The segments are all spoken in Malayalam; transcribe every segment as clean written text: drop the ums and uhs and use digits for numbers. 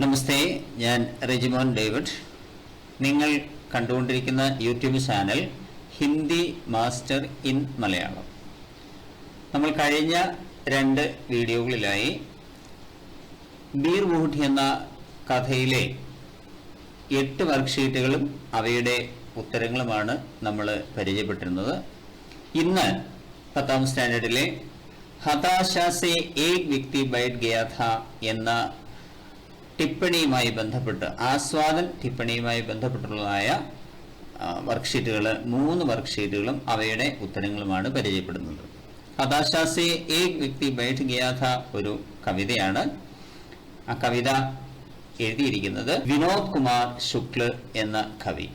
നമസ്തേ, ഞാൻ റെജിമോൻ ഡേവിഡ്. നിങ്ങൾ കണ്ടുകൊണ്ടിരിക്കുന്ന YouTube channel Hindi master in Malayalam. നമ്മൾ കഴിഞ്ഞ 2 വീഡിയോകളിലായി ബീർ ബൂട്ടി എന്ന കഥയിലെ 8 വർക്ക്ഷീറ്റുകളും അവയുടെ ഉത്തരങ്ങളുമാണ് നമ്മൾ പരിചയപ്പെട്ടിരുന്നത്. ഇന്ന് 10ാം സ്റ്റാൻഡേർഡിലെ ഹതാശ സേ ഏക് വ്യക്തി ബൈഠ് ഗയാ ഥാ എന്ന ടിപ്പണിയുമായി ബന്ധപ്പെട്ട് ആസ്വാദൻ ടിപ്പണിയുമായി ബന്ധപ്പെട്ടുള്ളതായ വർക്ക്ഷീറ്റുകൾ 3 വർക്ക്ഷീറ്റുകളും അവയുടെ ഉത്തരങ്ങളുമാണ് പരിചയപ്പെടുന്നത്. ഹതാശ സേ ഏക് വ്യക്തി ബൈഠ് ഗയാ ഥാ ഒരു കവിതയാണ്. ആ കവിത എഴുതിയിരിക്കുന്നത് വിനോദ് കുമാർ ശുക്ല എന്ന കവി.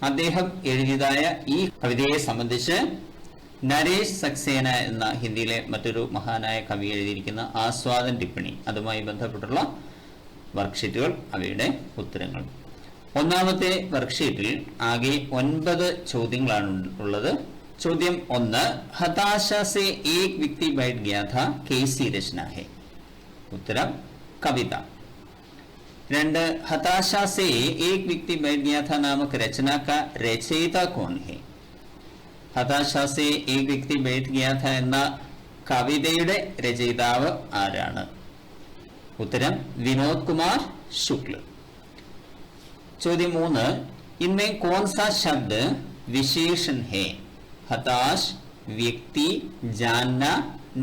അദ്ദേഹം എഴുതിയതായ ഈ കവിതയെ സംബന്ധിച്ച് നരേഷ് സക്സേന എന്ന ഹിന്ദിയിലെ മറ്റൊരു മഹാനായ കവി എഴുതിയിരിക്കുന്ന ആസ്വാദൻ ടിപ്പണി, അതുമായി ബന്ധപ്പെട്ടുള്ള വർക്ക്ഷീറ്റുകൾ അവയുടെ ഉത്തരങ്ങൾ. ഒന്നാമത്തെ വർക്ക്ഷീറ്റിൽ ആകെ 9 ചോദ്യങ്ങളാണ് ഉള്ളത്. ചോദ്യം 1, ഹതാശ സേ ഏക് വ്യക്തി ബൈഠ് ഗയാ ഥാ കേസി രചന ഹെ. ഉത്തരം കവിത. 2, ഹതാശ സേ ഏക് വ്യക്തി ബൈഠ് ഗയാ ഥാ നാമക് രചന കാ രചയിത കോൺ ഹെ. ഹതാശ സേ ഏക് വ്യക്തി ബൈഠ് ഗയാ ഥാ എന്ന കവിതയുടെ രചയിതാവ് ആരാണ്? उत्तरम विनोद कुमार शुक्ल. ചോദ്യം 3, इनमें कौन सा शब्द विशेषण है? हताश, व्यक्ति, जानना,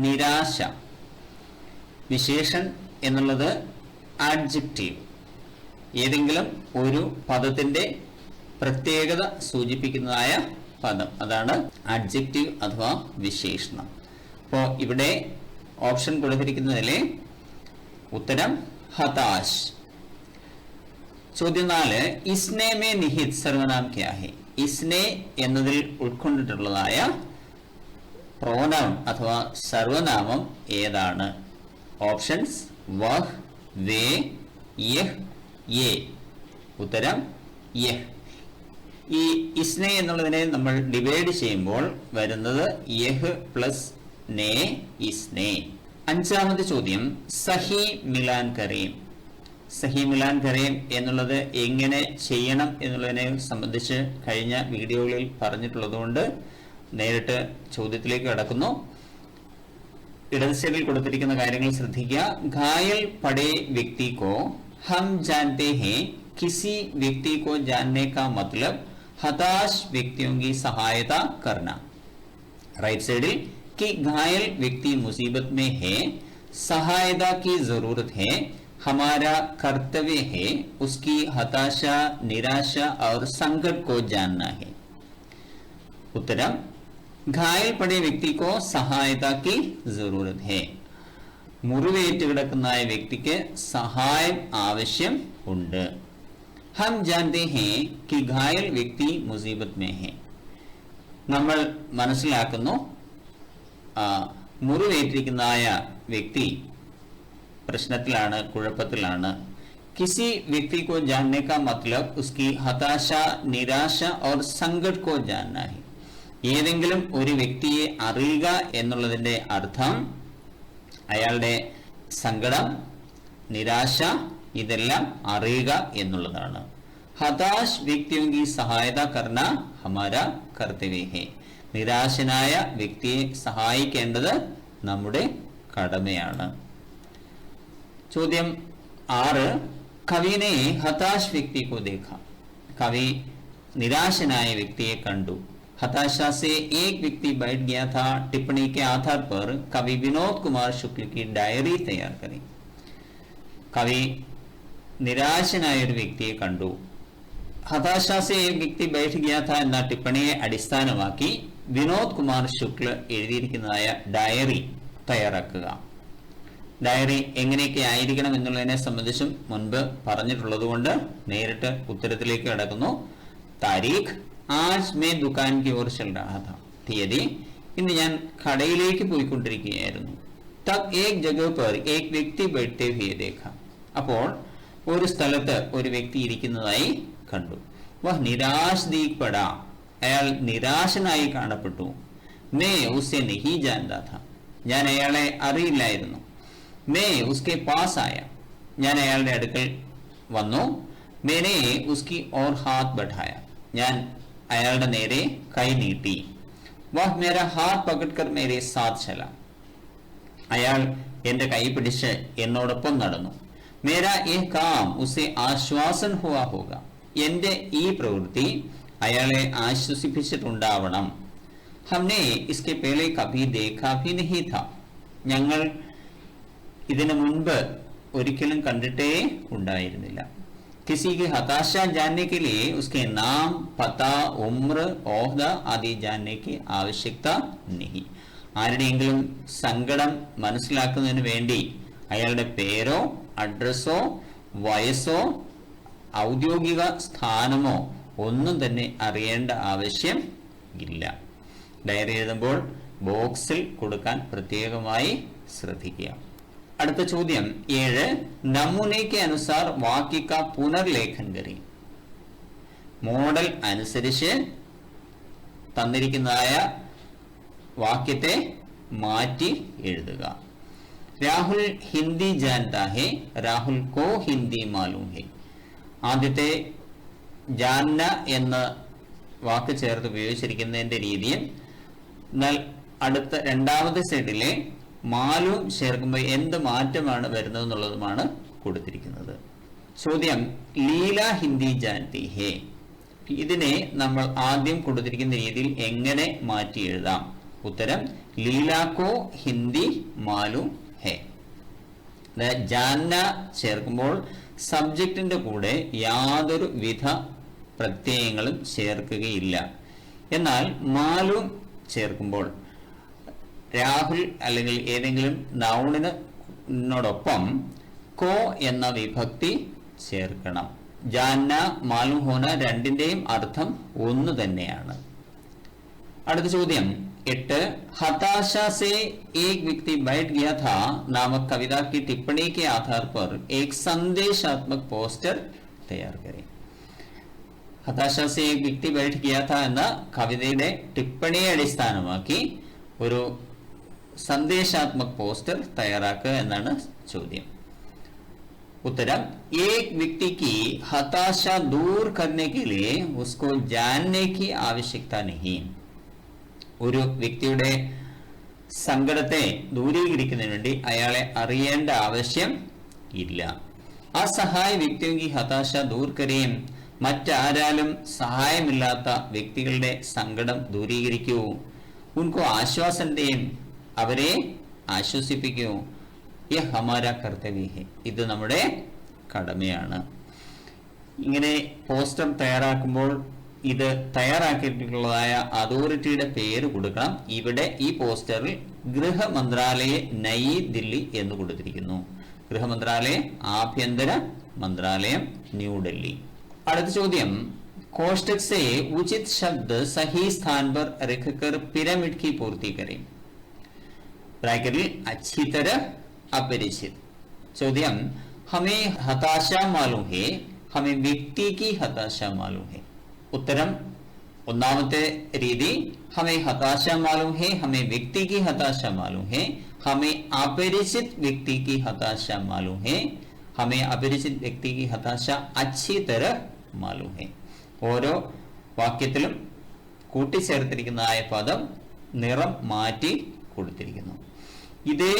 निराश. വിശേഷൺ എന്നുള്ളത് ആഡ്ജക്റ്റീവ്, ഏതെങ്കിലും ഒരു പദത്തിന്റെ പ്രത്യേകത സൂചിപ്പിക്കുന്നതായ പദം, അതാണ് ആഡ്ജക്റ്റീവ് അഥവാ വിശേഷണം. അപ്പോൾ ഇവിടെ ഓപ്ഷൻ കൊടുത്തിരിക്കുന്നതിലെ उत्तरम हताश. ചോദ്യം 4, इसने में निहित सर्वनाम क्या है? इसने എന്നതിൽ ഉൾക്കൊണ്ടിട്ടുള്ളതായ പ്രോനൗൺ അഥവാ സർവനാമം ഏതാണ്? ഓപ്ഷൻസ് വഹ്, വേ, യഹ്, യേ. ഉത്തരം യഹ്. ഈ ഇസ്നെ എന്നുള്ളതിനെ നമ്മൾ ഡിവൈഡ് ചെയ്യുമ്പോൾ വരുന്നത് യഹ് പ്ലസ് നേ, ഇസ്നെ. 5ാമത്തെ ചോദ്യം, സഹി മിലാൻ കരീം. സഹി മിലാൻ കരീം എന്നുള്ളത് എങ്ങനെ ചെയ്യണം എന്നുള്ളതിനെ സംബന്ധിച്ച് കഴിഞ്ഞ വീഡിയോകളിൽ പറഞ്ഞിട്ടുള്ളതുകൊണ്ട് നേരിട്ട് ചോദ്യത്തിലേക്ക് കടക്കുന്നു. ഇടത് സൈഡിൽ കൊടുത്തിരിക്കുന്ന കാര്യങ്ങൾ ശ്രദ്ധിക്കുക. घायल पड़े व्यक्ति को हम जानते हैं, किसी व्यक्ति को जानने का मतलब हताश व्यक्तियों की सहायता करना. राइट साइडिल कि घायल व्यक्ति मुसीबत में है, सहायता की जरूरत है, हमारा कर्तव्य है उसकी हताशा, निराशा और संकट को जानना है. उत्तरम घायल पड़े व्यक्ति को सहायता की जरूरत है. മുറിവേറ്റ് കിടക്കുന്ന വ്യക്തിക്ക് സഹായം ആവശ്യം ഉണ്ട്. हम जानते हैं कि घायल व्यक्ति मुसीबत में है. നമ്മൾ മനസ്സിലാക്കുന്നു മുറിവേറ്റിരിക്കുന്നതായ വ്യക്തി പ്രശ്നത്തിലാണ്, കുഴപ്പത്തിലാണ്. किसी व्यक्ति को जानने का मतलब उसकी हताशा, निराशा और संकट को जानना है. ഏതെങ്കിലും ഒരു വ്യക്തിയെ അറിയുക എന്നുള്ളതിന്റെ അർത്ഥം അയാളുടെ സങ്കടം, നിരാശ ഇതെല്ലാം അറിയുക എന്നുള്ളതാണ്. ഹതാശ് വ്യക്തിयों की सहायता करना हमारा कर्तव्य है. നിരാശനായ വ്യക്തിയെ സഹായിക്കേണ്ടത് നമ്മുടെ കടമയാണ്. ചോദ്യം 6, കവിനെ ഹതാശ് വ്യക്തി को देखा. കവി നിരാശനായ വ്യക്തിയെ കണ്ടു. हताशा से एक व्यक्ति बैठ गया था टिप्पणी के आधार पर कवि विनोद कुमार शुक्ल की डायरी तैयार करें. കവി നിരാശനായ ഒരു വ്യക്തിയെ കണ്ടു. ഹതാശ സേ ഏക് വ്യക്തി ബൈഠ് ഗയാ ഥാ എന്ന ടിപ്പണിയെ അടിസ്ഥാനമാക്കി വിനോദ് കുമാർ ശുക്ല എഴുതിയിരിക്കുന്നതായ ഡയറി തയ്യാറാക്കുക. ഡയറി എങ്ങനെയൊക്കെ ആയിരിക്കണം എന്നുള്ളതിനെ സംബന്ധിച്ചും മുൻപ് പറഞ്ഞിട്ടുള്ളതുകൊണ്ട് നേരിട്ട് ഉത്തരത്തിലേക്ക് കടക്കുന്നു. താരീഖ്, ആജ് മേ ദുകാൻ കി ഓർ ചൽ രഹാ ഥാ. തീയതി, ഇന്ന് ഞാൻ കടയിലേക്ക് പോയിക്കൊണ്ടിരിക്കുകയായിരുന്നു. തബ് ഏക് ജഗഹ് പർ ഏക് വ്യക്തി ബൈഠത്തെ ഹുയെ ദേഖാ. അപ്പോൾ ഒരു സ്ഥലത്ത് ഒരു വ്യക്തി ഇരിക്കുന്നതായി കണ്ടു. വഹ് നിരാശ് ദീഖ് പടാ. അയാൾ നിരാശനായി കാണപ്പെട്ടു. മേ ഉസെ നഹീ ജാൻതാ ഥാ. ഞാൻ അയാളെ അറിയില്ലായിരുന്നു. മേ ഉസ്കെ പാസ് ആയ. ഞാൻ അയാളുടെ അടുക്കൽ വന്നു. मैंने उसकी ओर हाथ बढ़ाया, ഞാൻ അയാളുടെ നേരെ കൈ നീട്ടി. वह मेरा हाथ पकड़कर मेरे साथ चला, അയാൾ എന്റെ കൈ പിടിച്ച് എന്നോടൊപ്പം നടന്നു. मेरा ये काम उसे आश्वासन हुआ होगा, എന്റെ ഈ പ്രവൃത്തി അയാളെ ആശ്വസിപ്പിച്ചിട്ടുണ്ടാവണം. हमने इसके पहले कभी देखा भी नहीं था, ഞങ്ങൾ ഇതിനു മുൻപ് ഒരിക്കലും കണ്ടിട്ടേ ഉണ്ടായിരുന്നില്ല. किसी की हताशा जानने के लिए उसके नाम, पता, उम्र, ओहदा आदि जानने की आवश्यकता नहीं. ആരുടെയെങ്കിലും സങ്കടം മനസ്സിലാക്കുന്നതിന് വേണ്ടി അയാളുടെ പേരോ അഡ്രസ്സോ വയസ്സോ ഔദ്യോഗിക സ്ഥാനമോ ഒന്നും തന്നെ അറിയേണ്ട ആവശ്യം ഇല്ല. ഡയറി എഴുതുമ്പോൾ ബോക്സിൽ കൊടുക്കാൻ പ്രത്യേകമായി ശ്രദ്ധിക്കുക. അടുത്ത ചോദ്യം 7. നമൂനയ്ക്ക് അനുസാർ വാക്യ പുനർലേഖൻ കരി, മോഡൽ അനുസരിച്ച് തന്നിരിക്കുന്നതായ വാക്യത്തെ മാറ്റി എഴുതുക. രാഹുൽ ഹിന്ദി ജാൻതാ ഹെ, രാഹുൽ കോ ഹിന്ദി മാലൂം ഹെ. ആദ്യത്തെ ജാന്ന എന്ന വാക്ക് ചേർത്ത് ഉപയോഗിച്ചിരിക്കുന്നതിന്റെ രീതിയും അടുത്ത രണ്ടാമത്തെ സൈഡിലെ മാലൂം ചേർക്കുമ്പോൾ എന്ത് മാറ്റമാണ് വരുന്നത് എന്നുള്ളതുമാണ് കൊടുത്തിരിക്കുന്നത്. ചോദ്യം ലീല ഹിന്ദി ജാൻതി ഹേ, ഇതിനെ നമ്മൾ ആദ്യം കൊടുത്തിരിക്കുന്ന രീതിയിൽ എങ്ങനെ മാറ്റി എഴുതാം? ഉത്തരം ലീലാക്കോ ഹിന്ദി മാലൂം ഹേ. ജാന്ന ചേർക്കുമ്പോൾ സബ്ജക്റ്റിന്റെ കൂടെ യാതൊരു വിധ പ്രത്യയങ്ങളും ചേർക്കുകയില്ല. എന്നാൽ മാലൂം ചേർക്കുമ്പോൾ രാഹുൽ അല്ലെങ്കിൽ ഏതെങ്കിലും നൗണിനോടൊപ്പം കോ എന്ന വിഭക്തി ചേർക്കണം. ജാന്ന മാലൂം ഹോന രണ്ടിന്റെയും അർത്ഥം ഒന്ന് തന്നെയാണ്. അടുത്ത ചോദ്യം 8. हताशा से एक व्यक्ति बैठ गया था नामक कविता की टिप्पणी के आधार पर एक संदेशात्मक पोस्टर तैयार करें. हताशा से एक व्यक्ति बैठ गया था എന്ന കവിതയുടെ ടിപ്പണിയെ അടിസ്ഥാനമാക്കി ഒരു സന്ദേശാത്മക പോസ്റ്റർ തയ്യാറാക്കുക എന്നാണ് ചോദ്യം. उत्तरम एक व्यक्ति की हताशा दूर करने के लिए उसको जानने की आवश्यकता नहीं. ഒരു വ്യക്തിയുടെ സങ്കടത്തെ ദൂരീകരിക്കുന്നതിന് വേണ്ടി അയാളെ അറിയേണ്ട ആവശ്യം ഇല്ല. അസഹായ വ്യക്തിയോं की हताशा दूर करें, മറ്റാരാലും സഹായമില്ലാത്ത വ്യക്തികളുടെ സങ്കടം ദൂരീകരിക്കൂ. ഉनको ആശ്വാസം दें, അവരെ ആശ്വസിപ്പിക്കൂ. ये हमारा कर्तव्य है, ഇത് നമ്മുടെ കടമയാണ്. ഇങ്ങനെ പോസ്റ്റർ തയ്യാറാക്കുമ്പോൾ ഇത് തയ്യാറാക്കിയിട്ടുള്ളതായ അതോറിറ്റിയുടെ പേര് കൊടുക്കണം. ഇവിടെ ഈ പോസ്റ്ററിൽ ഗൃഹ മന്ത്രാലയ നയി ദില്ലി എന്ന് കൊടുത്തിരിക്കുന്നു. ഗൃഹ മന്ത്രാലയ ആഭ്യന്തര മന്ത്രാലയം ന്യൂഡൽഹി. അടുത്ത ചോദ്യം कोष्टक से उचित शब्द सही स्थान पर रखकर पिरामिड की पूर्ति करें. ब्रैकेटिൽ अच्छी तरह अपरिचित. ചോദ്യം हमें हताशा मालूम है, हमें व्यक्ति की हताशा मालूम है. उत्तरम ഒന്നാമത്തെ രീതി हमें हताशा मालूम है, हमें व्यक्ति की हताशा मालूम है, हमें अपरिचित व्यक्ति की हताशा मालूम है, हमें अपरिचित व्यक्ति की हताशा अच्छी तरह मालूम है. ഓരോ വാക്യത്തിലും കൂട്ടിച്ചേർത്തിരിക്കുന്നതായ പദം നിറം മാറ്റി കൊടുത്തിരിക്കുന്നു. ഇതേ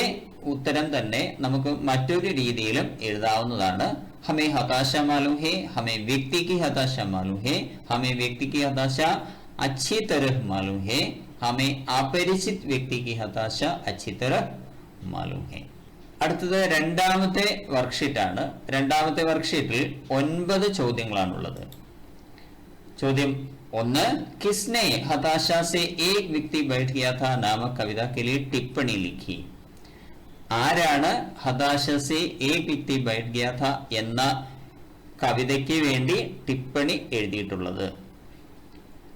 ഉത്തരം തന്നെ നമുക്ക് മറ്റൊരു രീതിയിലും എഴുതാവുന്നതാണ്. हमें हताशा मालूम है, हमें व्यक्ति की हताशा मालूम है, हमें व्यक्ति की हताशा अच्छी तरह मालूम है, हमें अपरिचित व्यक्ति की हताशा अच्छी तरह मालूम है. അടുത്തത് രണ്ടാമത്തെ വർക്ക്ഷീറ്റാണ്. രണ്ടാമത്തെ വർക്ക്ഷീറ്റിൽ 9 ചോദ്യങ്ങളാണുള്ളത്. ചോദ്യം 1. किसने हताशा से एक व्यक्ति बैठ गया था नामक कविता के लिए टिप्पणी लिखी. ആരാണ് ഹതാശ സേ ഏക് വ്യക്തി ബൈഠ് ഗയാ ഥാ എന്ന കവിതയ്ക്ക് വേണ്ടി ടിപ്പണി എഴുതിയിട്ടുള്ളത്?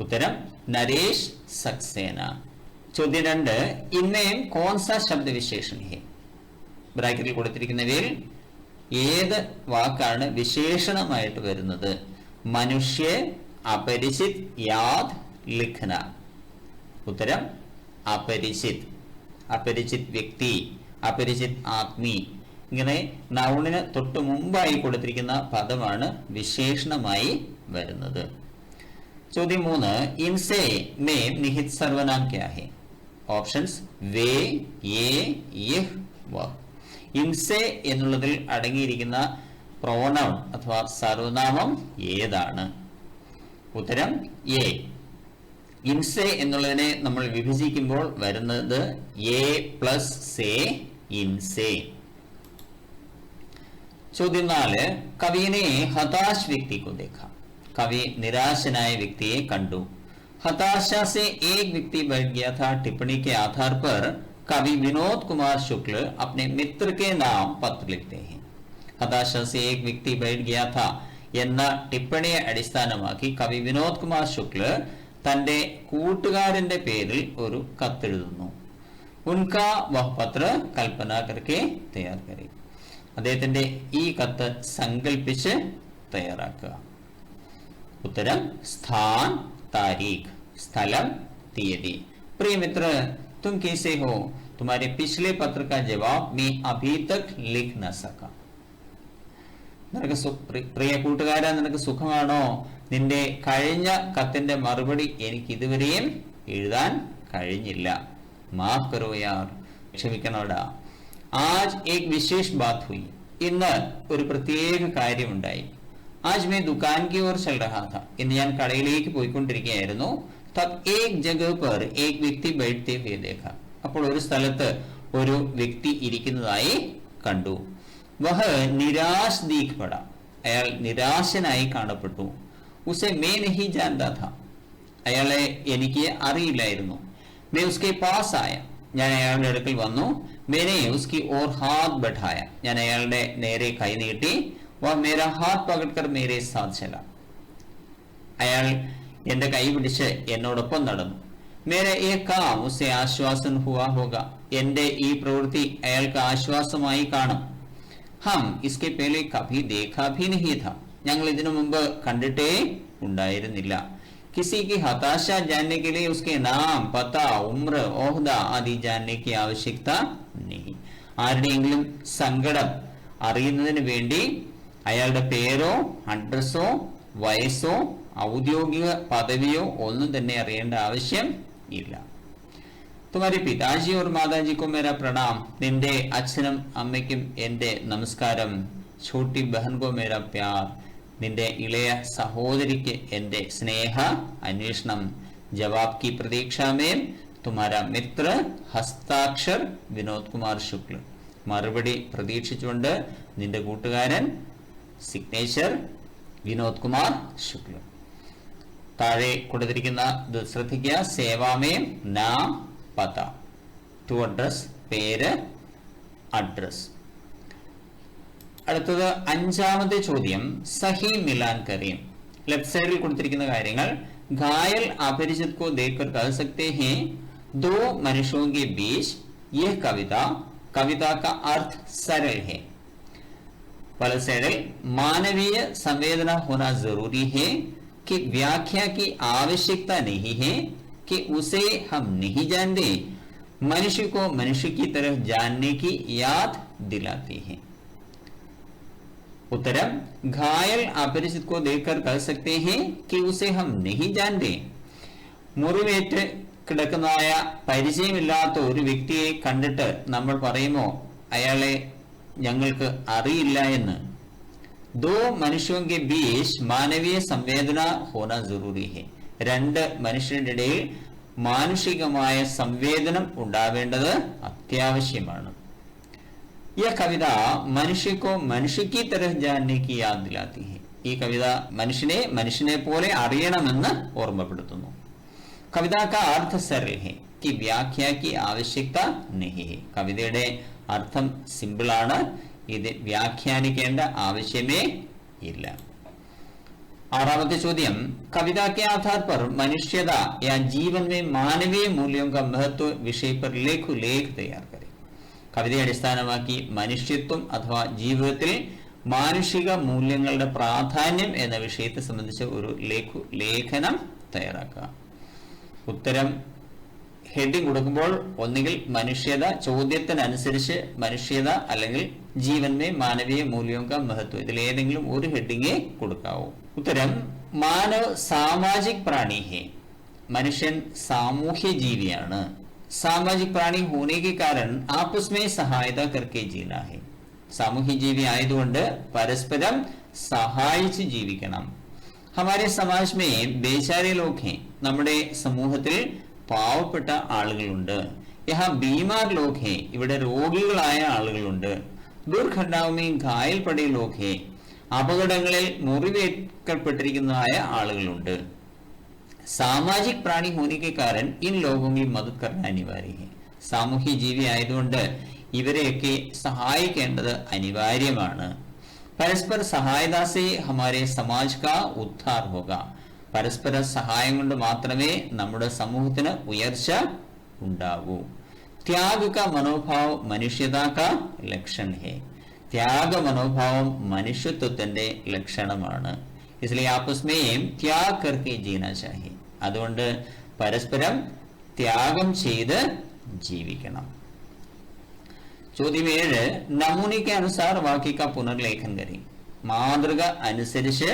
ഉത്തരം നരേഷ് സക്സേന. ചോദ്യം 2. ഇന്നേം കോൺസ ശബ്ദ വിശേഷൺ ഹെ. ബ്രാക്കറ്റിൽ കൊടുത്തിരിക്കുന്നവയിൽ ഏത് വാക്കാണ് വിശേഷണമായിട്ട് വരുന്നത്? മനുഷ്യ, अपरिचित, याद, लिखना. उत्तरम अपरिचित. अपरिचित व्यक्ति, अपरिचित आदमी ഇങ്ങനെ നൗണിന് തൊട്ട് മുമ്പായി കൊടുത്തിരിക്കുന്ന പദമാണ് വിശേഷണമായി വരുന്നത്. ചോദ്യം 3, ഇൻസെ മേ നിഹിത് സർവനാം ക്യാ ഹെ? ഓപ്ഷൻസ് വേ, യേ, യഹ്, വഹ്. ഇൻസെ എന്നുള്ളതിൽ അടങ്ങിയിരിക്കുന്ന പ്രോനൗൺ അഥവാ സർവനാമം ഏതാണ്? ഉത്തരം എ. ഇൻസെ എന്നുള്ളതിനെ നമ്മൾ വിഭജിക്കുമ്പോൾ വരുന്നത് എ പ്ലസ് സേ, ഇൻസെ. ചോദ്യം 4, കവിനെ ഹതാശ് വ്യക്തി को देखा. കവി നിരാശനായ വ്യക്തിയെ കണ്ടു. हताशा से एक व्यक्ति बैठ गया था टिप्पणी के आधार पर कवि विनोद कुमार शुक्ल अपने मित्र के नाम पत्र लिखते हैं. हताशा से एक व्यक्ति बैठ गया था എന്ന ടിപ്പണിയെ അടിസ്ഥാനമാക്കി കവി വിനോദ് കുമാർ ശുക്ല തന്റെ കൂട്ടുകാരന്റെ പേരിൽ ഒരു കത്തെഴുതുന്നു. ഉൻകാ വഹ് പത്ര കൽപ്പന കർക്കെ തയ്യാർ കരി. അദ്ദേഹത്തിന്റെ ഈ കത്ത് സങ്കല്പിച്ച് തയ്യാറാക്കുക. ഉത്തരം സ്ഥാൻ, तारीख, स्थलम, तीयതി. प्रिय मित्र, तुम कैसे हो? तुम्हारे पिछले पत्र का जवाब मैं अभी तक लिख न सका. നിനക്ക് പ്രിയ കൂട്ടുകാരാ, നിനക്ക് സുഖമാണോ? നിന്റെ കഴിഞ്ഞ കത്തിന്റെ മറുപടി എനിക്ക് ഇതുവരെയും എഴുതാൻ കഴിഞ്ഞില്ല. മാഫ് കരോ യാർ, ക്ഷമിക്കണോടാ. ആജ് ഏക് വിശേഷ് ബാത് ഹുയി. ഇന്ന് ഒരു പ്രത്യേക കാര്യമുണ്ടായി. आज मैं दुकान की ओर चल रहा था. ഇന്ന് ഞാൻ കടയിലേക്ക് പോയിക്കൊണ്ടിരിക്കുകയായിരുന്നു. तब एक जगह पर एक व्यक्ति बैठते हुए देखा. അപ്പോൾ ഒരു സ്ഥലത്ത് ഒരു വ്യക്തി ഇരിക്കുന്നതായി കണ്ടു. वह निराश दिख पड़ा. അയാൾ നിരാശനായി കാണപ്പെട്ടു. उसे मैं नहीं जानता था. അയാളെ എനിക്ക് അറിയില്ലായിരുന്നു. मैं उसके पास आया. ഞാൻ അയാളുടെ അടുക്കൽ വന്നു. मैंने उसकी ओर हाथ बढ़ाया. ഞാൻ അയാളുടെ നേരെ കൈ നീട്ടി. वह मेरा हाथ पकड़कर मेरे साथ चला. അയാൾ എന്റെ കൈ പിടിച്ച് എന്നോടൊപ്പം നടന്നു. मेरा ये काम उसे आश्वासन हुआ होगा. എന്റെ ഈ പ്രവൃത്തി അയാൾക്ക് ആശ്വാസമായി കാണും. हम इसके पहले कभी देखा भी नहीं था. ഞങ്ങൾ ഇതിനു മുമ്പ് കണ്ടിട്ടേ ഉണ്ടായിരുന്നില്ല. किसी की हताशा जानने के लिए उसके नाम, पता, उम्र, ओहदा आदि जानने की आवश्यकता नहीं. ആരുടെയെങ്കിലും സങ്കടം അറിയുന്നതിന് വേണ്ടി അയാളുടെ പേരോ അഡ്രസ്സോ വയസ്സോ ഔദ്യോഗിക പദവിയോ ഒന്നും തന്നെ അറിയേണ്ട ആവശ്യം ഇല്ല. तुम्हारे पिताजी और माताजी को मेरा प्रणाम. നിന്റെ അച്ഛനും അമ്മയ്ക്കും എന്റെ നമസ്കാരം. छोटी बहन को मेरा प्यार. നിന്റെ ഇളയ സഹോദരിക്ക് എന്റെ സ്നേഹ അന്വേഷണം. जवाब की प्रतीक्षा में तुम्हारा मित्र हस्ताक्षर विनोद कुमार शुक्ल. മറുപടി പ്രതീക്ഷിച്ചുകൊണ്ട് നിന്റെ കൂട്ടുകാരൻ, സിഗ്നേച്ചർ വിനോദ് കുമാർ ശുക്ല. താഴെ കൊടുത്തിരിക്കുന്ന ഇത് ശ്രദ്ധിക്കുക. സേവാമേ നാം, പത, ടു അഡ്രസ്, പേര്, അഡ്രസ്. അടുത്തത് 5ാമത്തെ ചോദ്യം. സഹി മിലാൻ കരീം. ലെഫ്റ്റ് സൈഡിൽ കൊടുത്തിരിക്കുന്ന കാര്യങ്ങൾ घायल अपरिचित को देखकर कह सकते हैं दो मनुष्यों के बीच यह कविता का अर्थ सरल है. पहले सैडल मानवीय संवेदना होना जरूरी है कि व्याख्या की आवश्यकता नहीं है कि उसे हम नहीं जानते. मनुष्य को मनुष्य की तरह जानने की याद दिलाती है. उत्तरम घायल अपरिचित को देखकर कह सकते हैं कि उसे हम नहीं जानते. മുറിവേറ്റ് കിടക്കുന്നതായ പരിചയമില്ലാത്ത ഒരു വ്യക്തിയെ കണ്ടിട്ട് നമ്മൾ പറയുമോ അയാളെ ഞങ്ങൾക്ക് അറിയില്ല എന്ന്? ദോ മനുഷ്യോं के बीच മാനവീയ സംവേദന होना जरूरी है. രണ്ട് മനുഷ്യരുടെ ഇടയിൽ മാനുഷികമായ സംവേദനം ഉണ്ടാവേണ്ടത് അത്യാവശ്യമാണ്. यह कविता मनुष्य को मनुष्य की तरह जानने की याद दिलाती है. ഈ കവിത മനുഷ്യനെ പോലെ അറിയണമെന്ന് ഓർമ്മപ്പെടുത്തുന്നു. കവിത का अर्थ सरल है कि व्याख्या की आवश्यकता नहीं है. കവിതയുടെ അർത്ഥം സിമ്പിൾ ആണ്. ഇത് വ്യാഖ്യാനിക്കേണ്ട ആവശ്യമേ ഇല്ല. 6ാമത്തെ ചോദ്യം. कविता के आधार पर मनुष्यता या जीवन में मानवीय मूल्यों का महत्व विषय पर लेख तैयार करें. കവിതയെ അടിസ്ഥാനമാക്കി മനുഷ്യത്വം അഥവാ ജീവിതത്തിൽ മാനുഷിക മൂല്യങ്ങളുടെ പ്രാധാന്യം എന്ന വിഷയത്തെ സംബന്ധിച്ച് ഒരു ലേഖനം തയ്യാറാക്കുക. ഉത്തരം ഹെഡിങ് കൊടുക്കുമ്പോൾ ഒന്നുകിൽ മനുഷ്യത, ചോദ്യത്തിനനുസരിച്ച് മനുഷ്യത അല്ലെങ്കിൽ ജീവൻമേ മാനവീയ മൂല്യോं का महत्व, ഇതിൽ ഏതെങ്കിലും ഒരു ഹെഡിങ്ങേ കൊടുക്കാവൂ. ഉത്തരം മാനവ് സാമാജിക് പ്രാണി ഹേ. മനുഷ്യൻ സാമൂഹ്യ ജീവിയാണ്. സാമാജിക് പ്രാണി होने के कारण आपस में सहायता करके जीना है. സാമൂഹ്യ ജീവി ആയതുകൊണ്ട് പരസ്പരം സഹായിച്ച് ജീവിക്കണം. हमारे समाज में बेचारे लोग हैं. നമ്മുടെ സമൂഹത്തിൽ പാവപ്പെട്ട ആളുകളുണ്ട്. यहाँ बीमार लोग हैं. ഇവിടെ രോഗികളായ ആളുകളുണ്ട്. ദുർഘടനാओं में घायल पड़े लोग हैं. അപകടങ്ങളിൽ മുറിവേൽക്കപ്പെട്ടിരിക്കുന്നതായ ആളുകളുണ്ട്. सामाजिक प्राणी होने के कारण इन लोगों की मदद करना अनिवार्य है. സാമൂഹ്യ ജീവി ആയതുകൊണ്ട് ഇവരെയൊക്കെ സഹായിക്കേണ്ടത് അനിവാര്യമാണ്. പരസ്പര സഹായത സേ ഹമാരെ സമാജ് കാ ഉദ്ധാർ ഹോഗ. പരസ്പര സഹായം കൊണ്ട് മാത്രമേ നമ്മുടെ സമൂഹത്തിന് ഉയർച്ച ഉണ്ടാകൂ. ത്യാഗ് കാ മനോഭാവ് മനുഷ്യത കാ ലക്ഷൺ ഹേ. ത്യാഗ മനോഭാവം മനുഷ്യത്വത്തിന്റെ ലക്ഷണമാണ്. इसलिए आपस में त्याग करके जीना चाहिए. അതുകൊണ്ട് പരസ്പരം ത്യാഗം ചെയ്ത് ജീവിക്കണം. ചോദ്യം 7, नमूने के अनुसार वाक्य का पुनर्लेखन करें. മാതൃക അനുസരിച്ച്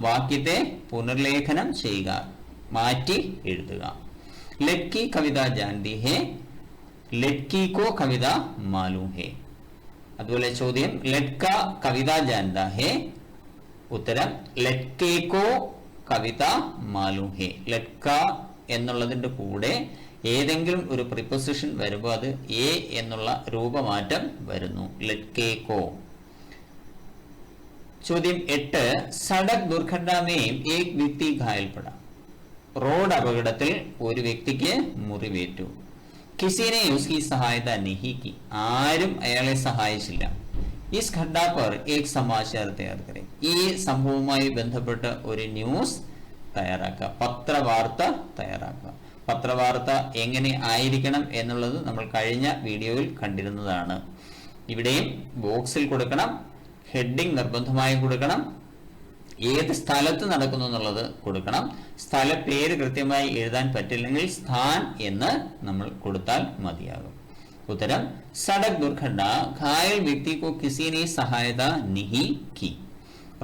വാക്യത്തെ പുനർലേഖനം ചെയ്യുക, മാറ്റി എഴുതുക. ലഡ്കി കവിത ജാൻതി ഹേ, ലഡ്കി കോ കവിത മാലൂം ഹേ. അതുപോലെ ചോദ്യം ലഡ്ക കവിത ജാൻതാ ഹേ. ഉത്തരം ലഡ്കേ കോ കവിത മാലൂം ഹേ. ലഡ്ക എന്നുള്ളതിന്റെ കൂടെ ഏതെങ്കിലും ഒരു പ്രിപ്പോസിഷൻ വരുമ്പോൾ അത് എ എന്നുള്ള രൂപമാറ്റം വരുന്നു. ലഡ്കേ കോ. ചോദ്യം 8, സഡക് ദുർഘടനമേം ഏക് വ്യക്തി ഘായൽപ്പെട. റോഡ് അപകടത്തിൽ ഒരു വ്യക്തിക്ക് മുറിവേറ്റു. കിസിനെ ഉസ്കി സഹായത നഹി കി. ആരും അയാളെ സഹായിച്ചില്ല. इस घटना पर एक समाचार तैयार करें. ഈ സംഭവവുമായി ബന്ധപ്പെട്ട് ഒരു ന്യൂസ് തയ്യാറാക്കുക, പത്രവാർത്ത തയ്യാറാക്കുക. പത്രവാർത്ത എങ്ങനെ ആയിരിക്കണം എന്നുള്ളത് നമ്മൾ കഴിഞ്ഞ വീഡിയോയിൽ കണ്ടിരുന്നതാണ്. ഇവിടെയും ബോക്സിൽ കൊടുക്കണം, ഹെഡിങ് നിർബന്ധമായും കൊടുക്കണം, ഏത് സ്ഥലത്ത് നടക്കുന്നു എന്നുള്ളത് കൊടുക്കണം. സ്ഥല പേര് കൃത്യമായി എഴുതാൻ പറ്റില്ലെങ്കിൽ സ്ഥാൻ എന്ന് നമ്മൾ കൊടുത്താൽ മതിയാകും. उत्तरम सड़क दुर्घटना घायल व्यक्ति को किसी ने सहायता नहीं की.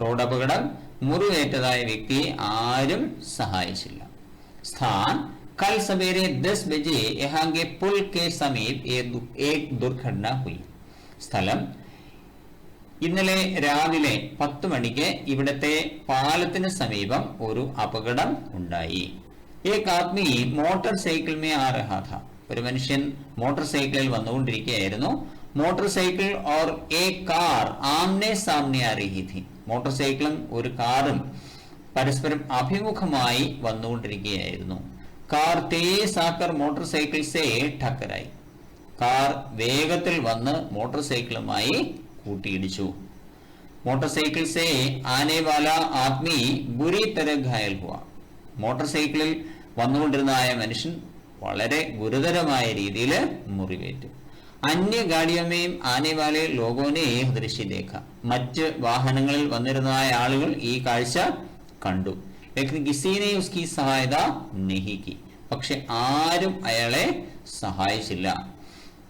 रोड अपकड़म मुറിവേറ്റതായ വ്യക്തിയെ ആരും സഹായിച്ചില്ല. स्थान कल सवेरे 10 बजे यहाँ के पुल के समीप एक दुर्घटना हुई. സ്ഥലം ഇന്നലെ രാവിലെ 10 മണിക്ക് ഇവിടത്തെ പാലത്തിന് സമീപം ഒരു അപകടം ഉണ്ടായി. एक आदमी मोटरसाइकिल में आ रहा था. ഒരു മനുഷ്യൻ മോട്ടോർ സൈക്കിളിൽ വന്നുകൊണ്ടിരിക്കുകയായിരുന്നു. മോട്ടോർ സൈക്കിൾ और एक कार आमने सामने आ रही थी. മോട്ടോർ സൈക്കിളും ഒരു കാറും പരസ്പരം അഭിമുഖമായി വന്നുകൊണ്ടിരിക്കുകയായിരുന്നു. കാർ തേസ് ആക്കർ മോട്ടോർ സൈക്കിൾ സേ ടക്കറായി. കാർ വേഗത്തിൽ വന്ന് മോട്ടോർ സൈക്കിളുമായി കൂട്ടിയിടിച്ചു. മോട്ടോർ സൈക്കിൾ സേ ആനെ വാല ആദ്മി ബുരി തരഹ ഘായൽ ഹുവ. മോട്ടോർ സൈക്കിളിൽ വന്നുകൊണ്ടിരുന്ന മനുഷ്യൻ വളരെ ഗുരുതരമായ രീതിയിൽ മുറിവേറ്റു. അന്യ ഗാഡിയമേയും ആനേവാലെ ലോകോനെ ദൃശ്യ ദേഖ. മറ്റ് വാഹനങ്ങളിൽ വന്നിരുന്നതായ ആളുകൾ ഈ കാഴ്ച കണ്ടു. കിസിനെ ഉസ്കി സഹായത നഹി കി. പക്ഷെ ആരും അയാളെ സഹായിച്ചില്ല.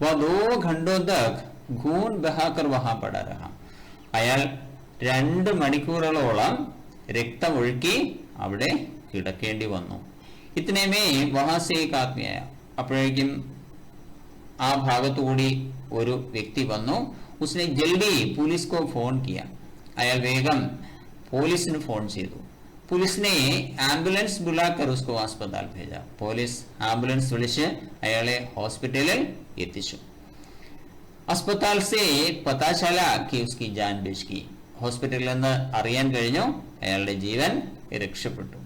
വദോ ഘണ്ടോ തക് ഖൂൻ ബഹാകർ വഹാ പടാ രഹ. അയാൾ 2 മണിക്കൂറുകളോളം രക്തമൊഴുക്കി അവിടെ കിടക്കേണ്ടി വന്നു. ഇത്തനമേ വഹാസേ एक आदमी आया. അപ്പോഴേക്കും ആ ഭാഗത്തുകൂടി ഒരു വ്യക്തി വന്നു. उसने जल्दी पुलिस को फोन किया. അയാൾ വേഗം പോലീസിന് ഫോൺ ചെയ്തു. पुलिस ने एम्बुलेंस बुलाकर उसको अस्पताल भेजा. പോലീസ് ആംബുലൻസ് വിളിച്ച് അയാളെ ഹോസ്പിറ്റലിൽ എത്തിച്ചു. अस्पताल से पता चला कि उसकी जान बच गई. ഹോസ്പിറ്റലിൽ നിന്ന് അറിയാൻ കഴിഞ്ഞു അയാളുടെ ജീവൻ രക്ഷപ്പെട്ടു.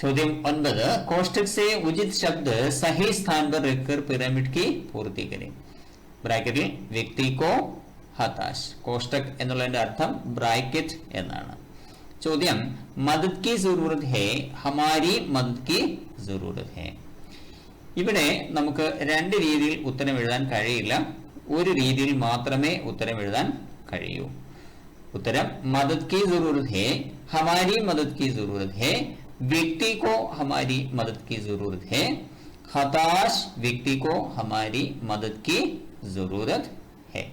ചോദ്യം 9, कोष्ठक से उचित शब्द सही स्थान पर रखकर पिरामिड की पूर्ति करें. ബ്രാക്കറ്റിൽ വ്യക്തി കോ ഹതാശ്. കോഷ്ടക് എന്നുള്ളതിന്റെ അർത്ഥം ബ്രാക്കറ്റ് എന്നാണ്. ചോദ്യം മദദ് की जरूरत है, हमारी मदद की जरूरत है. ഇവിടെ നമുക്ക് 2 രീതിയിൽ ഉത്തരം എഴുതാൻ കഴിയില്ല. ഒരു രീതിയിൽ മാത്രമേ ഉത്തരം എഴുതാൻ കഴിയൂ. उत्तरम मदद की जरूरत है, हमारी मदद की जरूरत है, व्यक्ति को हमारी मदद की जरूरत है, हताश व्यक्ति को हमारी मदद की जरूरत है.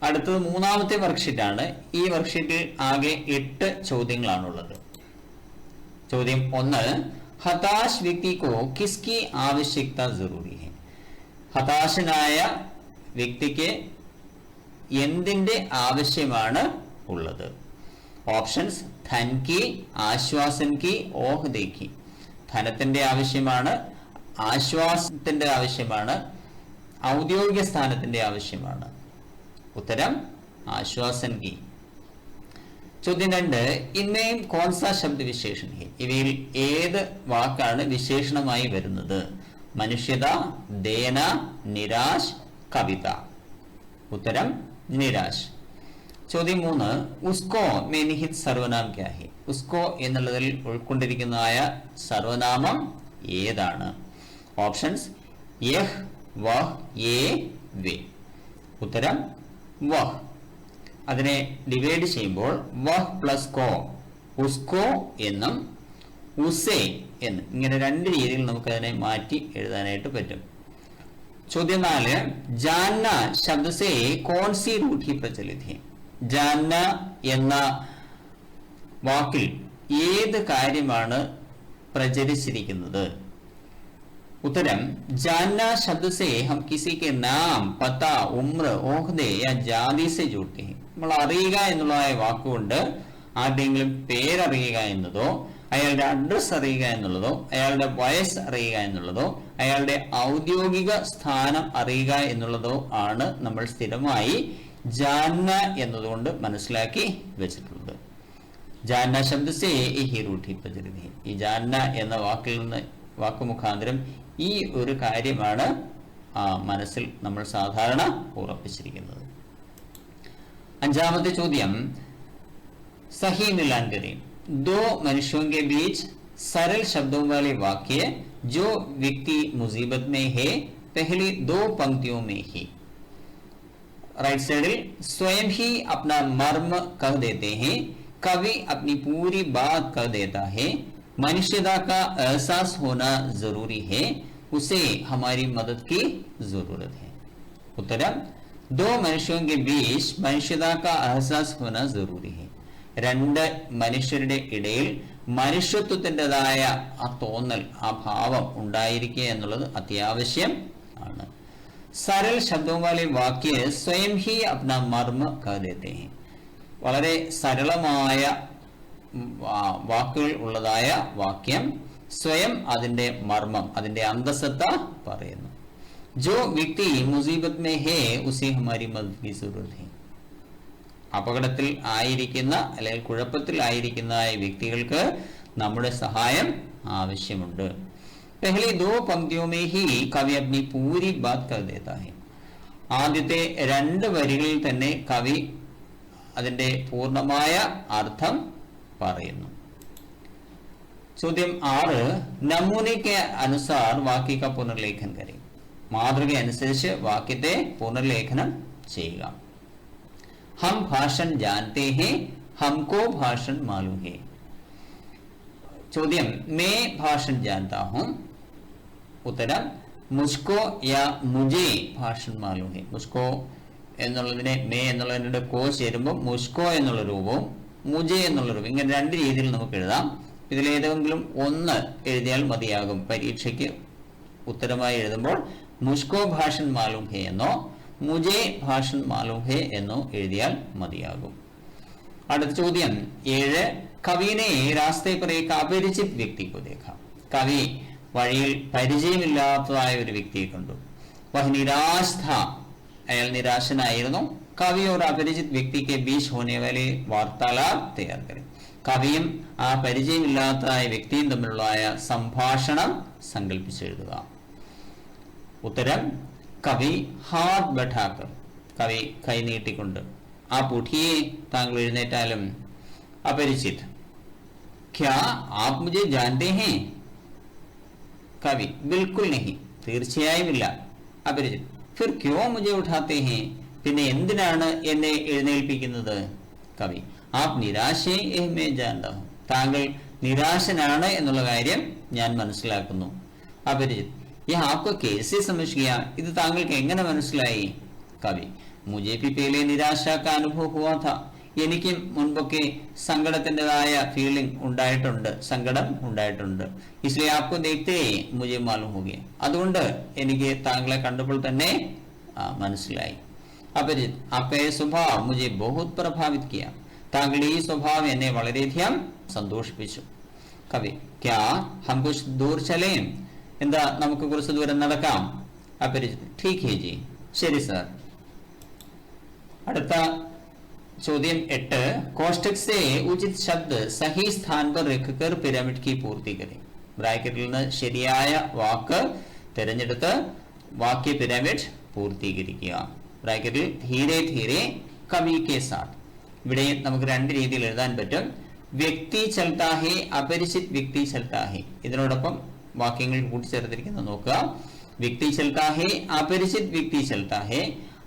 അടുത്തത് മൂന്നാമത്തെ വർക്ക്ഷീറ്റ് ആണ്. ഈ വർക്ക്ഷീറ്റിൽ ആകെ 8 ചോദ്യങ്ങളാണുള്ളത്. ചോദ്യം 1, ഹതാശ് വ്യക്തി കോ കിസ്കി ആവശ്യകത ജറൂരി ഹൈ? ഹതാശനായ വ്യക്തിക്ക് എന്തിന്റെ ആവശ്യമാണ് ഉള്ളത്? ഓപ്ഷൻസ്: ധൻ കി, ആശ്വാസൻ കി, ഓഹ്ദേ കി. ധനത്തിന്റെ ആവശ്യമാണ്, ആശ്വാസത്തിന്റെ ആവശ്യമാണ്, ഔദ്യോഗിക സ്ഥാനത്തിന്റെ ആവശ്യമാണ്. ഉത്തരം ആശ്വാസൻ കി. ചോദ്യം 2, ഇന്നേം കോൺസാ ശബ്ദ വിശേഷൺ ഹെ? ഇവയിൽ ഏത് വാക്കാണ് വിശേഷണമായി വരുന്നത്? മനുഷ്യത, ദേന, നിരാശ്, കവിത. ഉത്തരം നിരാശ്. ചോദ്യം 3, ഉസ്കോ മേ നിഹിത് സർവനാം ക്യാ ഹെ? ഉസ്കോ എന്നുള്ളതിൽ ഉൾക്കൊണ്ടിരിക്കുന്നതായ സർവനാമം ഏതാണ്? ഓപ്ഷൻസ്: യഹ്, വഹ്, യേ, വേ. ഉത്തരം വഹ്. അതിനെ ഡിവൈഡ് ചെയ്യുമ്പോൾ വഹ് പ്ലസ് കോ ഉസ്കോ എന്നും ഉസേ എന്നും ഇങ്ങനെ 2 രീതിയിൽ നമുക്ക് അതിനെ മാറ്റി എഴുതാനായിട്ട് പറ്റും. ചോദ്യം 4, ജാന്ന ശബ്ദ സേ കോൺ സി റൂഠി പ്രചലിത് ഹെ? ജാന്ന എന്ന വാക്കിൽ ഏത് കാര്യമാണ് പ്രചരിച്ചിരിക്കുന്നത്? उत्तरम जानना शब्द से हम किसी के नाम, पता, उम्र, ओहदे या जाति से जोड़ते हैं. നമ്മൾ അറിയുക എന്നുള്ളതായ വാക്കുകൊണ്ട് ആരുടെയെങ്കിലും പേരറിയുക എന്നതോ, അയാളുടെ അഡ്രസ് അറിയുക എന്നുള്ളതോ, അയാളുടെ വയസ്സ് അറിയുക എന്നുള്ളതോ, അയാളുടെ ഔദ്യോഗിക സ്ഥാനം അറിയുക എന്നുള്ളതോ ആണ് നമ്മൾ സ്ഥിരമായി ജാന്ന എന്നതുകൊണ്ട് മനസ്സിലാക്കി വെച്ചിട്ടുള്ളത്. ജാന്ന ശബ്ദ സേ യഹി റൂഠി പ്രചലിത് ഹെ. ഈ ജാന്ന എന്ന വാക്കിൽ നിന്ന് വാക്കുമുഖാന്തരം ഈ ഒരു കാര്യമാണ് മനസ്സിൽ നമ്മൾ സാധാരണ ഉറപ്പിച്ചിരിക്കുന്നത്. അഞ്ചാമത്തെ ചോദ്യം, സഹി മിലാൻ കരീം. दो मनुष्यों के बीच सरल शब्दों वाले वाक्य जो व्यक्ति मुसीबत में है पहली 2 पंक्तियों में ही. राइट साइड स्वयं ही अपना मर्म कह देते हैं, कवि अपनी पूरी बात कह देता है, मनुष्यता का एहसास होना जरूरी है, उसे हमारी मदद की जरूरत है. उत्तर: 2 मनुष्यों के बीच मनुष्यता का एहसास होना जरूरी है. 2 മനുഷ്യരുടെ ഇടയിൽ മനുഷ്യത്വത്തിൻ്റെതായ ആ തോന്നൽ, ആ ഭാവം ഉണ്ടായിരിക്കുക എന്നുള്ളത് അത്യാവശ്യം ആണ്. सरल शब्दों वाले वाक्य स्वयं ही अपना मर्म कह देते हैं. വളരെ സരളമായ വാക്കുകൾ ഉള്ളതായ വാക്യം സ്വയം അതിന്റെ മർമ്മം, അതിന്റെ അന്തസത്ത പറയുന്നു. जो व्यक्ति मुसीबत में है उसे हमारी मदद की जरूरत है. അപകടത്തിൽ ആയിരിക്കുന്ന അല്ലെങ്കിൽ കുഴപ്പത്തിൽ ആയിരിക്കുന്ന വ്യക്തികൾക്ക് നമ്മുടെ സഹായം ആവശ്യമുണ്ട്. पहली 2 पंक्तियों में ही कवि अपनी पूरी बात कर देता है. ആദ്യത്തെ 2 വരികളിൽ തന്നെ കവി അതിന്റെ പൂർണ്ണമായ അർത്ഥം പറയുന്നു. ചോദ്യം 6, നമൂനെ के अनुसार वाक्य का पुनर्लेखन करें. മാതൃക അനുസരിച്ച് വാക്യത്തെ പുനർലേഖനം ചെയ്യുക. हम भाषण जानते हैं, हमको भाषण मालूम है. ചോദ്യം, मैं भाषण जानता हूं. ഉത്തരം मुझको या मुझे भाषण मालूम है. मुझको എന്നുള്ളതിനെ മേ എന്നുള്ളതിന്റെ കോ ചേരുമ്പോൾ മുഷ്കോ എന്നുള്ള രൂപവും മുജെ എന്നുള്ള രൂപം, ഇങ്ങനെ 2 രീതിയിൽ നമുക്ക് എഴുതാം. ഇതിലേതെങ്കിലും ഒന്ന് എഴുതിയാൽ മതിയാകും. പരീക്ഷയ്ക്ക് ഉത്തരമായി എഴുതുമ്പോൾ മുഷ്കോ ഭാഷൻ മാലൂം ഹേ എന്നോ മുജെ ഭാഷൻ മാലൂം ഹേ എന്നോ എഴുതിയാൽ മതിയാകും. അടുത്ത ചോദ്യം 7, കവിനെ രാസ്തേ पर एक अपरिचित व्यक्ति को देखा. കവി വഴിയിൽ പരിചയമില്ലാത്തതായ ഒരു വ്യക്തിയെ കണ്ടു. വഹ നിരാശ था, അയാൾ നിരാശനായിരുന്നു. കവി और अपरिचित व्यक्ति के बीच होने वाले वार्तालाप तैयार करें. കവിയും ആ പരിചയമില്ലാത്തതായ വ്യക്തിയും തമ്മിലുള്ളതായ സംഭാഷണം സങ്കല്പിച്ചെഴുതുക. ഉത്തരം കവി ഹാത്ത് ബഠാക്കർ, കവി കൈ നീട്ടിക്കൊണ്ട്. ആ പുഠിയെ താങ്കൾ എഴുന്നേറ്റാലും. अपरिचित, क्या आप मुझे जानते हैं? कवि बिल्कुल नहीं, തീർച്ചയായും ഇല്ല. अपरिचित, फिर क्यों मुझे उठाते हैं? പിന്നെ എന്തിനാണ് എന്നെ എഴുന്നേൽപ്പിക്കുന്നത്? കവി आप निराशे मैं जानता हूं. താങ്കൾ നിരാശനാണ് എന്നുള്ള കാര്യം ഞാൻ മനസ്സിലാക്കുന്നു. അപരിചിത് यह आपको कैसे समझ गया? ഇത് താങ്കൾക്ക് എങ്ങനെ മനസ്സിലായി? കവി मुझे भी पहले निराशा का अनुभव हुआ था. എനിക്കും മുൻപൊക്കെ സങ്കടത്തിൻ്റെതായ ഫീലിംഗ് ഉണ്ടായിട്ടുണ്ട്, സങ്കടം ഉണ്ടായിട്ടുണ്ട്. इसलिए आपको देखते ही मुझे मालूम हो गया. അതുകൊണ്ട് എനിക്ക് താങ്കളെ കണ്ടപ്പോൾ തന്നെ മനസ്സിലായി. അപരിചിത് आपका ये स्वभाव मुझे बहुत प्रभावित किया. താങ്കളുടെ ഈ സ്വഭാവം എന്നെ വളരെയധികം സന്തോഷിപ്പിച്ചു. കവി क्या हम कुछ दूर चलें? എന്താ നമുക്ക് കുറച്ച് ദൂരം നടക്കാം? അപരിചിത് ठीक है जी. ശരി സർ. അടുത്ത ചോദ്യം 8 കോഷ്ടക് से उचित शब्द सही स्थान पर रखकर पिरामिड की पूर्ति करें. ബ്രാക്കറ്റിൽ നിന്ന് ശരിയായ വാക്ക് തിരഞ്ഞെടുത്ത് വാക്യ പിരമിഡ് പൂർത്തീകരിക്കുക. ബ്രാക്കറ്റിൽ ധീരെ ധീരെ കവി കെ സാത്ത്. ഇവിടെ നമുക്ക് രണ്ട് രീതിയിൽ എഴുതാൻ പറ്റും. വ്യക്തി ചൽത്താ ഹേ, അപരിചിത് വ്യക്തി ചൽത്താ ഹേ. ഇതിനോടൊപ്പം വാക്യങ്ങൾ കൂട്ടിച്ചേർത്തിരിക്കുന്നത് നോക്കുക. വ്യക്തി ചൽത്താ ഹേ, അപരിചിത് വ്യക്തി ചൽത്താ ഹേ,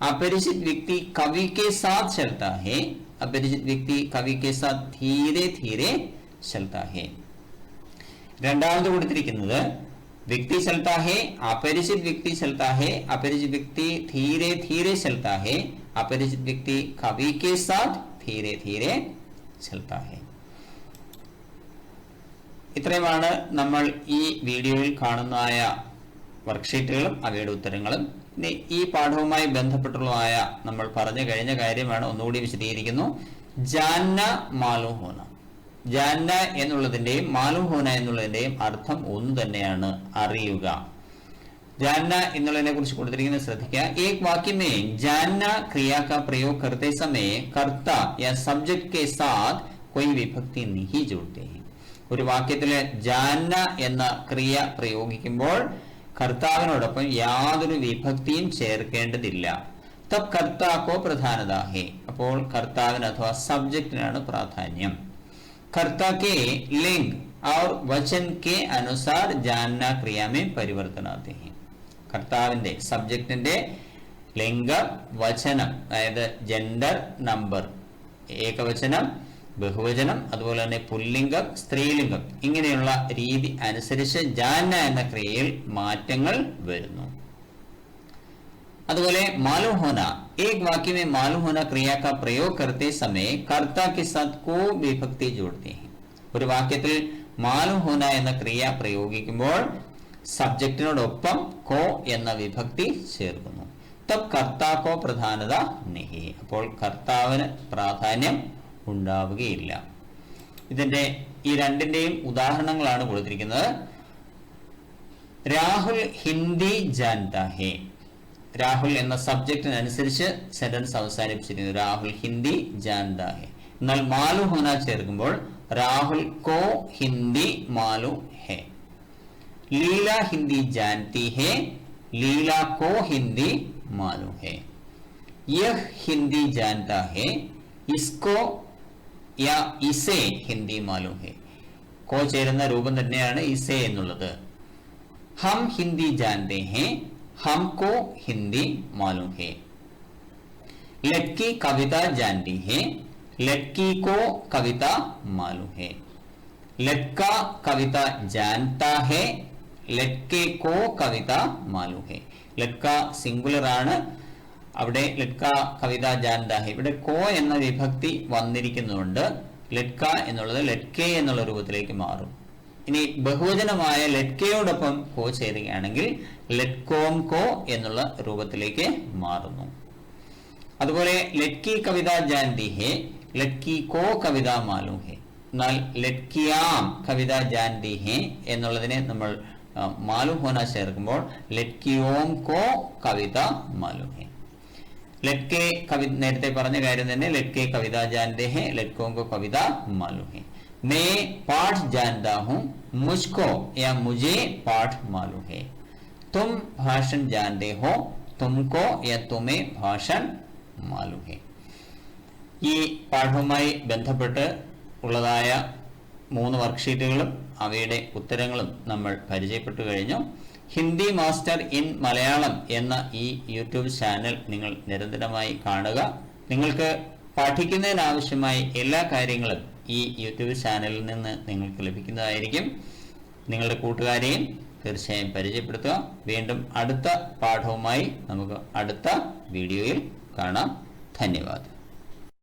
अपरिचित व्यक्ति कवि के साथ चलता है, अपरिचित व्यक्ति कवि के साथ धीरे धीरे चलता है. രണ്ടാമത് കൊടുത്തിരിക്കുന്നത് व्यक्ति चलता है, अपरिचित व्यक्ति चलता है, अपरिचित व्यक्ति धीरे धीरे चलता है, अपरिचित व्यक्ति कवि के साथ धीरे धीरे चलता है. ഇത്രയുമാണ് നമ്മൾ ഈ വീഡിയോയിൽ കാണുന്നതായ വർക്ക്ഷീറ്റുകളും അവയുടെ ഉത്തരങ്ങളും. ഇനി ഈ പാഠവുമായി ബന്ധപ്പെട്ടുള്ളതായ നമ്മൾ പറഞ്ഞു കഴിഞ്ഞ കാര്യമാണ് ഒന്നുകൂടി വിശദീകരിക്കുന്നു. ജാന്ന മാലൂം ഹോന. ജാന്ന എന്നുള്ളതിന്റെയും മാലൂം ഹോന എന്നുള്ളതിന്റെയും അർത്ഥം ഒന്ന് തന്നെയാണ്, അറിയുക. ജാന്ന എന്നുള്ളതിനെ കുറിച്ച് കൊടുത്തിരിക്കുന്നത് ശ്രദ്ധിക്കുക. एक वाक्य में जानना क्रिया का प्रयोग करते समय कर्ता या सब्जेक्ट के साथ कोई विभक्ति नहीं जोड़ते हैं. ഒരു വാക്യത്തിലെ ജാന്ന എന്ന ക്രിയ പ്രയോഗിക്കുമ്പോൾ കർത്താവിനോടൊപ്പം യാതൊരു വിഭക്തിയും ചേർക്കേണ്ടതില്ല. തബ് കർത്താക്കോ പ്രധാനത ഹേ. അപ്പോൾ കർത്താവിന് അഥവാ സബ്ജക്റ്റിനാണ് പ്രാധാന്യം. കർത്താ കെ ലിംഗ് और वचन के अनुसार जानना क्रिया में परिवर्तन आते हैं. കർത്താവിന്റെ സബ്ജക്റ്റിന്റെ ലിംഗം, വചനം, അതായത് ജെൻഡർ, നമ്പർ, ഏകവചനം, ബഹുവചനം, അതുപോലെ തന്നെ പുല്ലിംഗം, സ്ത്രീലിംഗം, ഇങ്ങനെയുള്ള രീതി അനുസരിച്ച് ജാന്ന എന്ന ക്രിയയിൽ മാറ്റങ്ങൾ വരുന്നു. അതുപോലെ मालूम होना, एक वाक्य में मालूम होना क्रिया का प्रयोग करते समय कर्ता के साथ को विभक्ति जोड़ते हैं. ഒരു വാക്യത്തിൽ मालूम होना എന്ന ക്രിയ പ്രയോഗിക്കുമ്പോൾ സബ്ജക്റ്റിനോടൊപ്പം കോ എന്ന വിഭക്തി ചേർക്കുന്നു. തബ് കർത്താക്കോ പ്രധാനത നഹി. അപ്പോൾ കർത്താവിന് പ്രാധാന്യം ഉണ്ടാവുകയില്ല. ഇതിന്റെ ഈ രണ്ടിന്റെയും ഉദാഹരണങ്ങളാണ് കൊടുത്തിരിക്കുന്നത്. രാഹുൽ ഹിന്ദി ജാൻതാ ഹേ. രാഹുൽ എന്ന സബ്ജക്റ്റിനനുസരിച്ച് സെന്റൻസ് അവസാനിപ്പിച്ചിരിക്കുന്നു. രാഹുൽ ഹിന്ദി ജാൻതാ ഹേ. എന്നാൽ മാലൂം ഹോന ചേർക്കുമ്പോൾ രാഹുൽ കോ ഹിന്ദി മാലൂം ഹേ. ലീല ഹിന്ദി ജാൻതി ഹേ, ലീല കോ ഹിന്ദി മാലൂം ഹേ. യഹ് ഹിന്ദി ജാൻതാ ഹേ, ഇസ്കോ യാ ഇസേ ഹിന്ദി മാലൂം ഹേ. കോ ചേരുന്ന രൂപം തന്നെയാണ് ഇസേ എന്നുള്ളത്. ഹം ഹിന്ദി ജാൻതേ ഹേ, ഹംകോ ഹിന്ദി മാലൂം ഹേ. ലഡ്കി കവിത ജാൻതി ഹേ, ലഡ്കി കോ കവിത മാലൂം ഹേ. ലഡ്ക കവിത ജാൻതാ ഹേ, ലഡ്കെ കോ കവിത മാലൂം ഹേ. ലഡ്ക സിംഗുലർ ആണ്, അവിടെ ലഡ്ക കവിത ജാൻതാ ഹേ. ഇവിടെ കോ എന്ന വിഭക്തി വന്നിരിക്കുന്നുണ്ട്. ലഡ്ക എന്നുള്ളത് ലഡ്കെ എന്നുള്ള രൂപത്തിലേക്ക് മാറും. ഇനി ബഹുവചനമായ ലഡ്കയോടൊപ്പം കോ ചേരുകയാണെങ്കിൽ ലഡ്കോം കോ എന്നുള്ള രൂപത്തിലേക്ക് മാറുന്നു. അതുപോലെ ലഡ്കി കവിത ജാൻതി ഹേ, ലഡ്കി കോ കവിത മാലൂം ഹേ. എന്നാൽ ലഡ്കിയാം കവിത ജാൻതി ഹേ എന്നുള്ളതിനെ നമ്മൾ മാലൂം ഹോന ചേർക്കുമ്പോൾ ലഡ്കിയോം കോ കവിത മാലൂം ഹേ. ലഡ്കെ കവി നേരത്തെ പറഞ്ഞ കാര്യം തന്നെ, ലഡ്കെ കവിത ജാൻതേ ഹേ, ലഡ്കോം കോ കവിത മാലൂം ഹേ. मैं पाठ जानता हूं, मुझको या मुझे पाठ मालूम है. तुम भाषण जानते हो, तुमको या तुम्हें भाषण मालूम है. ഈ പാഠവുമായി ബന്ധപ്പെട്ട് ഉള്ളതായ 3 വർക്ക്ഷീറ്റുകളും അവയുടെ ഉത്തരങ്ങളും നമ്മൾ പരിചയപ്പെട്ടു കഴിഞ്ഞു. ഹിന്ദി മാസ്റ്റർ ഇൻ മലയാളം എന്ന ഈ യൂട്യൂബ് ചാനൽ നിങ്ങൾ നിരന്തരമായി കാണുക. നിങ്ങൾക്ക് പഠിക്കുന്നതിനാവശ്യമായ എല്ലാ കാര്യങ്ങളും ഈ യൂട്യൂബ് ചാനലിൽ നിന്ന് നിങ്ങൾക്ക് ലഭിക്കുന്നതായിരിക്കും. നിങ്ങളുടെ കൂട്ടുകാരെയും തീർച്ചയായും പരിചയപ്പെടുത്തുക. വീണ്ടും അടുത്ത പാഠവുമായി നമുക്ക് അടുത്ത വീഡിയോയിൽ കാണാം. ധന്യവാദം.